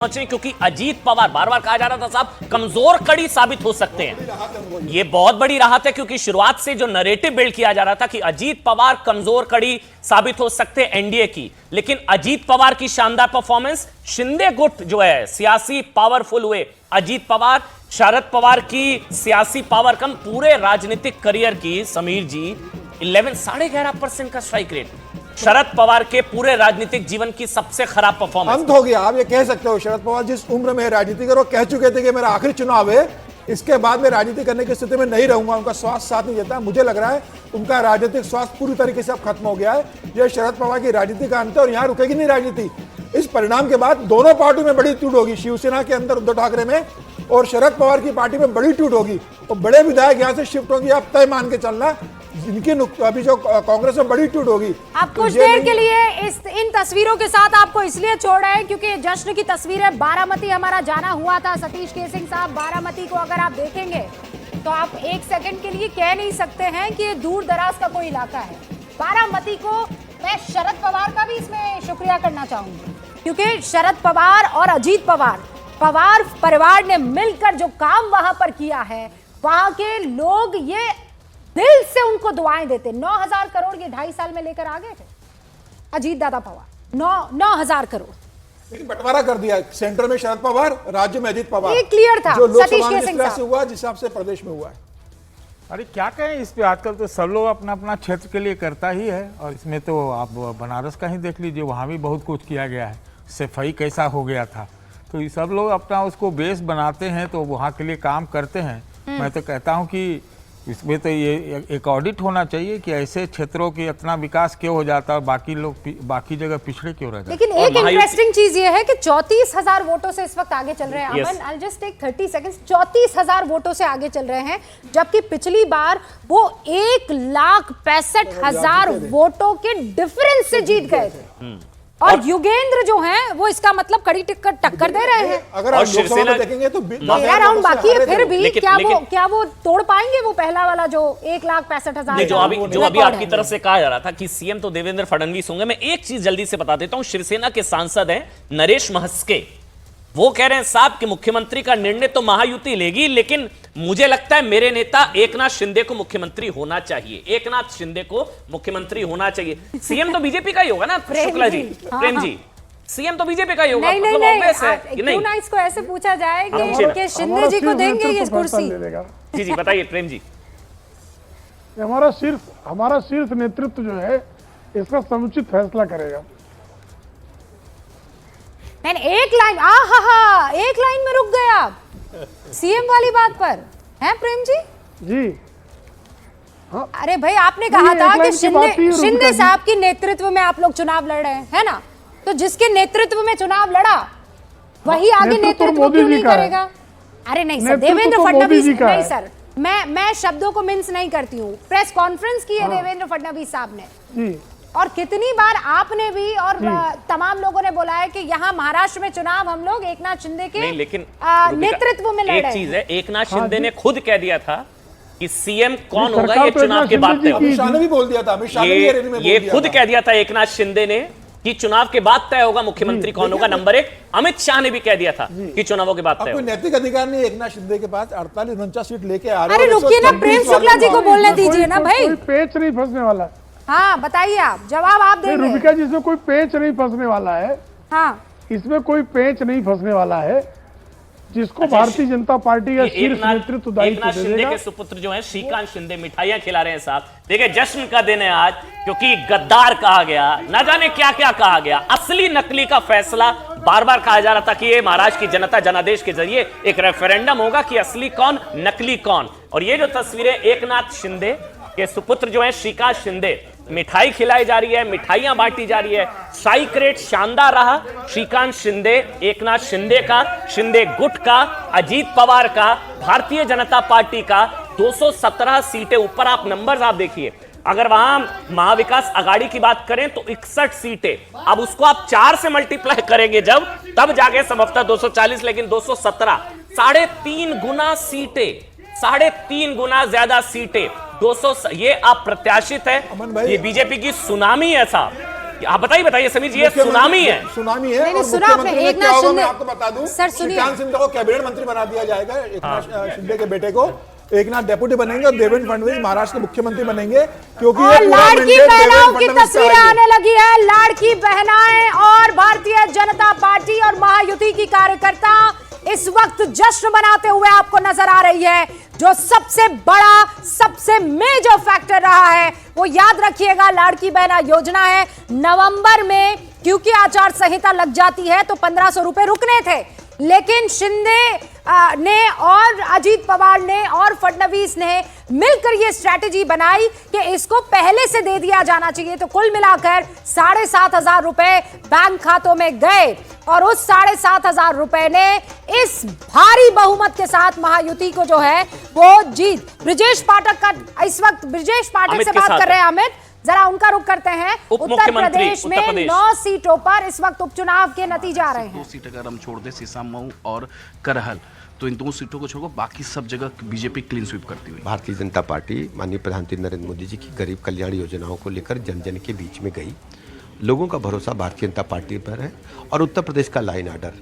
पहुंचे क्योंकि अजीत पवार बार बार कहा जा रहा था साहब कमजोर कड़ी साबित हो सकते हैं। ये बहुत बड़ी राहत है क्योंकि शुरुआत से जो नैरेटिव बिल्ड किया जा रहा था कि अजीत पवार कमजोर कड़ी साबित हो सकते हैं एनडीए की, लेकिन अजीत पवार की शानदार परफॉर्मेंस, शिंदे गुट जो है सियासी पावरफुल हुए, अजीत पवार शरद पवार की सियासी पावर कम पूरे राजनीतिक करियर की समीर जी 11.5% का स्ट्राइक रेट, शरद पवार के पूरे राजनीतिक जीवन की सबसे खराब परफॉर्मेंस। अंत हो गया, आप ये कह सकते हो। शरद पवार जिस उम्र में राजनीति करो कह चुके थे कि मेरा आखिरी चुनाव है, इसके बाद मैं राजनीति करने की स्थिति में नहीं रहूंगा। उनका स्वास्थ्य साथ नहीं देता। मुझे लग रहा है उनका राजनीतिक स्वास्थ्य पूरी तरीके से अब खत्म हो गया है। यह शरद पवार की राजनीति का अंत है और यहाँ रुकेगी नहीं राजनीति। इस परिणाम के बाद दोनों पार्टियों में बड़ी टूट होगी, शिवसेना के अंदर उद्धव ठाकरे में और शरद पवार की पार्टी में बड़ी टूट होगी और बड़े विधायक यहाँ से शिफ्ट होंगे। आप तय मान के चलना, इनकी अभी जो कांग्रेस में बड़ी टूट होगी। आप कुछ देर के लिए इन तस्वीरों के साथ आपको इसलिए छोड़ रहे हैं क्योंकि जश्न की तस्वीर है। बारामती हमारा जाना हुआ था, सतीश केसिंग साहब। बारामती को अगर आप देखेंगे तो आप एक सेकंड के लिए कह नहीं सकते हैं कि ये दूर दराज का कोई इलाका है। बारामती को मैं शरद पवार का भी इसमें शुक्रिया करना चाहूंगी क्योंकि शरद पवार और अजीत पवार परिवार ने मिलकर जो काम वहां पर किया है, वहां के लोग ये दिल से उनको दुआएं देते। 9,000 करोड़ ये 2.5 साल में लेकर आ गए थे अजीत दादा पवार। 9,000 करोड़ लेकिन बंटवारा कर दिया, सेंटर में शरद पवार, राज्य में अजीत पवार। ये क्लियर था जो सतीश लोकसभा केसिंग में से हुआ जिस हिसाब से प्रदेश में हुआ है। अरे क्या कहें इस पे, आजकल तो सब लोग अपना अपना क्षेत्र के लिए करता ही है। और इसमें तो आप बनारस का ही देख लीजिए, वहाँ भी बहुत कुछ किया गया है। सफाई कैसा हो गया था, तो ये सब लोग अपना उसको बेस बनाते हैं तो वहाँ के लिए काम करते हैं। मैं तो कहता हूँ कि इसमें तो ये एक ऑडिट होना चाहिए कि ऐसे क्षेत्रों के इतना विकास क्यों हो जाता है, बाकी लोग बाकी जगह पिछड़े क्यों रहते हैं। लेकिन एक इंटरेस्टिंग चीज ये है कि 34,000 वोटों से इस वक्त आगे चल रहे हैं। अमन, आई जस्ट टेक 30 सेकंड्स। 34,000 वोटों से आगे चल रहे हैं, जबकि पिछली बार वो 1,65,000 वोटों के डिफरेंस से जीत गए थे। और युगेंद्र जो हैं वो इसका मतलब कड़ी टक्कर दे रहे हैं। अगर आप लोकसभा में देखेंगे तो 13 राउंड बाकी है, फिर भी क्या वो तोड़ पाएंगे वो पहला वाला जो 1,65,000 जो अभी आपकी तरफ से कहा जा रहा था कि सीएम तो देवेंद्र फडणवीस होंगे। मैं एक चीज जल्दी से बता देता हूं, शिवसेना के सांसद हैं नरेश महस्के, वो कह रहे हैं साहब कि मुख्यमंत्री का निर्णय तो महायुति लेगी, लेकिन मुझे लगता है मेरे नेता एकनाथ शिंदे को मुख्यमंत्री होना चाहिए। एकनाथ शिंदे को मुख्यमंत्री होना चाहिए। सीएम तो बीजेपी का ही होगा ना शुक्ला जी, प्रेम जी, सीएम तो बीजेपी का ही होगा। नहीं, मतलब ऑब्वियस है कि नहीं? क्यों ना इसको ऐसे पूछा जाए कि शिंदे जी को देंगे ये कुर्सी। जी जी बताइए प्रेम जी। हमारा शीर्ष नेतृत्व जो है इसका समुचित फैसला करेगा। नहीं, एक लाइन में रुक गए आप सीएम वाली बात पर, हैं प्रेम जी? जी अरे भाई, आपने कहा था कि शिंदे साहब की नेतृत्व में आप लोग चुनाव लड़ रहे हैं, है ना? तो जिसके नेतृत्व में चुनाव लड़ा वही आगे नेतृत्व क्यों नहीं करेगा? अरे नहीं सर, देवेंद्र फडणवीस नहीं सर, मैं शब्दों को मिन्स नहीं करती हूँ। प्रेस कॉन्फ्रेंस की है देवेंद्र फडणवीस साहब ने, और कितनी बार आपने भी और तमाम लोगों ने बोला है कि यहाँ महाराष्ट्र में चुनाव हम लोग एकनाथ शिंदे के नेतृत्व में लड़ रहे हैं। एक चीज है, एकनाथ शिंदे ने खुद कह दिया था कि सीएम कौन होगा ये चुनाव के बाद तय होगा। अमित शाह ने भी बोल दिया था, अमित शाह ने ये खुद कह दिया था एकनाथ शिंदे ने कि चुनाव के बाद तय होगा मुख्यमंत्री कौन होगा। नंबर 1 अमित शाह ने भी कह दिया था कि चुनावों के बाद तय होगा। कोई नैतिक अधिकार नहीं एकनाथ शिंदे के पास 48-49 सीट लेके आ रहे। अरे रुकिए ना, प्रेम शुक्ला जी को बोलने दीजिए ना भाई। कोई पेच नहीं फंसने वाला। हाँ बताइए, आप जवाब आप देंगे। रूबिका जी, इसमें कोई पेच नहीं फंसने वाला है। हाँ, इसमें कोई पेच नहीं फंसने वाला है, जिसको भारतीय जनता पार्टी का शीर्ष नेतृत्व दायित्व दे देगा। के सुपुत्र जो हैं श्रीकांत शिंदे मिठाइयां खिला रहे हैं साहब। देखिए जश्न का दिन है आज, क्योंकि गद्दार कहा गया, न जाने क्या क्या कहा गया। असली नकली का फैसला बार बार कहा जा रहा था कि ये महाराष्ट्र की जनता जनादेश के जरिए एक रेफरेंडम होगा कि असली कौन नकली कौन। और ये जो तस्वीरें एकनाथ शिंदे के सुपुत्र जो है श्रीकांत शिंदे, मिठाई खिलाई जा रही है, मिठाइयां बांटी जा रही है। स्ट्राइक रेट शानदार रहा श्रीकांत शिंदे, एकनाथ शिंदे का, शिंदे गुट का, अजीत पवार का, भारतीय जनता पार्टी का। 217 सीटें ऊपर, आप नंबर्स आप देखिए। अगर वहां महाविकास आघाड़ी की बात करें तो 61 सीटें, अब उसको आप 4 से मल्टीप्लाई करेंगे जब, तब जाके संभवतः 240, लेकिन 217, 3.5 गुना सीटें, 3.5 गुना ज्यादा सीटें। 200, ये अप्रत्याशित है, ये बीजेपी की सुनामी है साहब। आप बताइए समीर जी, ये सुनामी है। सुनामी है। नहीं, और सुना आपने, मुख्यमंत्री ने एकनाथ क्या होगा, मैं शिंदे- आपको बता दूं, सर, सुनिए। श्रीकांत शिंदे को कैबिनेट मंत्री बना दिया जाएगा, एकनाथ शिंदे के बेटे को एकनाथ डेप्यूटी बनेंगे और देवेंद्र फडणवीस महाराष्ट्र के मुख्यमंत्री बनेंगे, क्योंकि और ये पूरा लाड़की mandate बहनाओं देवेंद्र की फडणवीस का तस्वीरें है। आने लगी है। लाड़की बहनाएं और भारतीय जनता पार्टी और महायुति की कार्यकर्ता इस वक्त जश्न मनाते हुए आपको नजर आ रही है। जो सबसे बड़ा, सबसे मेजर फैक्टर रहा है वो याद रखिएगा, लाड़की बहना योजना है। नवंबर में क्योंकि आचार संहिता लग जाती है तो 1500 रुपए रुकने थे, लेकिन शिंदे ने और अजीत पवार ने और फडणवीस ने मिलकर ये स्ट्रैटेजी बनाई कि इसको पहले से दे दिया जाना चाहिए। तो कुल मिलाकर 7,500 रुपए बैंक खातों में गए और उस 7,500 रुपए ने इस भारी बहुमत के साथ महायुति को जो है वो जीत। ब्रिजेश पाठक का इस वक्त, ब्रिजेश पाठक से बात कर रहे हैं अमित, जरा उनका रुख करते हैं। उत्तर प्रदेश में 9 सीटों पर इस वक्त उपचुनाव के नतीजे आ रहे हैं। 2 सीट अगर हम छोड़ दें, सीसामऊ और करहल, तो इन 2 सीटों को छोड़कर बाकी सब जगह बीजेपी क्लीन स्वीप करती हुई। भारतीय जनता पार्टी माननीय प्रधानमंत्री नरेंद्र मोदी जी की गरीब कल्याण योजनाओं को लेकर जन जन के बीच में गई। लोगों का भरोसा भारतीय जनता पार्टी पर है और उत्तर प्रदेश का लाइन ऑर्डर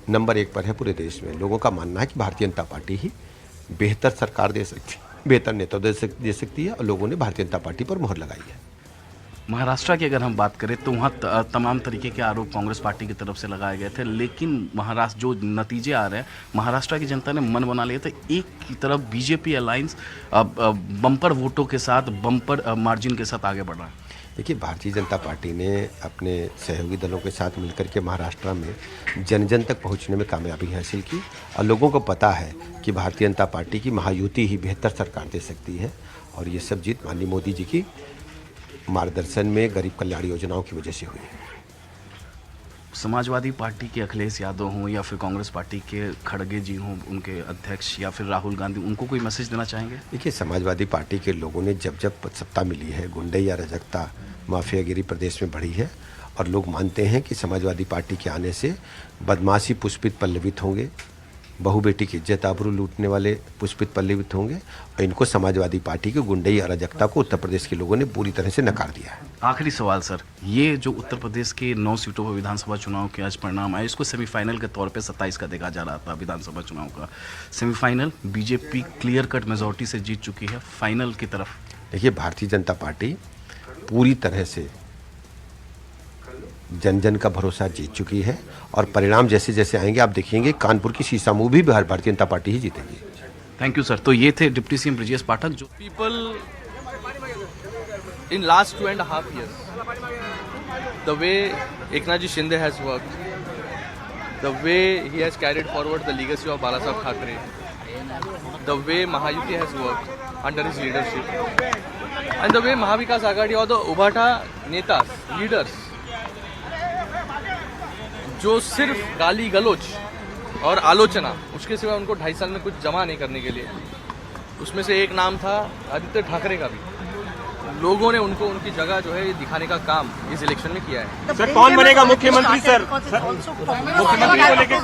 नंबर 1 पर है पूरे देश में। लोगों का मानना है कि भारतीय जनता पार्टी ही बेहतर सरकार दे सकती है, बेहतर नेतृत्व दे सकती है और लोगों ने भारतीय जनता पार्टी पर मोहर लगाई है। महाराष्ट्र की अगर हम बात करें तो वहाँ तमाम तरीके के आरोप कांग्रेस पार्टी की तरफ से लगाए गए थे, लेकिन महाराष्ट्र जो नतीजे आ रहे हैं, महाराष्ट्र की जनता ने मन बना लिया था। एक की तरफ बीजेपी अलायंस बम्पर वोटों के साथ, बम्पर मार्जिन के साथ आगे बढ़ रहा है। देखिए, भारतीय जनता पार्टी ने अपने सहयोगी दलों के साथ मिलकर के महाराष्ट्र में जन जन तक पहुंचने में कामयाबी हासिल की और लोगों को पता है कि भारतीय जनता पार्टी की महायुति ही बेहतर सरकार दे सकती है और ये सब जीत माननीय मोदी जी की मार्गदर्शन में गरीब कल्याण योजनाओं की वजह से हुई है। समाजवादी पार्टी के अखिलेश यादव हों या फिर कांग्रेस पार्टी के खड़गे जी हों, उनके अध्यक्ष, या फिर राहुल गांधी, उनको कोई मैसेज देना चाहेंगे? देखिए, समाजवादी पार्टी के लोगों ने जब जब सत्ता मिली है, गुंडे या अराजकता, माफियागिरी प्रदेश में बढ़ी है और लोग मानते हैं कि समाजवादी पार्टी के आने से बदमाशी पुष्पित पल्लवित होंगे, बहू बेटी की इज्जत आबरू लूटने वाले पुष्पित पल्लवित होंगे और इनको समाजवादी पार्टी के गुंडे या अराजकता को उत्तर प्रदेश के लोगों ने पूरी तरह से नकार दिया है। आखिरी सवाल सर, ये जो उत्तर प्रदेश के 9 सीटों पर विधानसभा चुनाव के आज परिणाम आए, इसको सेमीफाइनल के तौर पे 27 का देखा जा रहा था विधानसभा चुनाव का। Semifinal BJP clear cut majority से जीत चुकी है, फाइनल की तरफ। देखिए, भारतीय जनता पार्टी पूरी तरह से जन जन का भरोसा जीत चुकी है और परिणाम जैसे जैसे आएंगे आप देखेंगे कानपुर की सीसामऊ भी भारतीय जनता पार्टी ही जीतेगी। Thank you sir. तो ये थे डिप्टी सीएम ब्रिजेश पाठक। जो people in last 2.5 years, the way Eknath Shinde has worked, the way he has carried forward the legacy of Balasaheb Thackeray, the way Mahayuti has worked under his leadership, and the way Mahavikas Aghadi or the Ubhata netas, leaders, जो सिर्फ गाली गलोच और आलोचना, उसके सिवा उनको 2.5 साल में कुछ जमा नहीं करने के लिए, उसमें से एक नाम था आदित्य ठाकरे का भी। लोगों ने उनको उनकी जगह जो है ये दिखाने का काम इस इलेक्शन में किया है। सर, कौन बनेगा मुख्यमंत्री? सर, मुख्यमंत्री को लेकर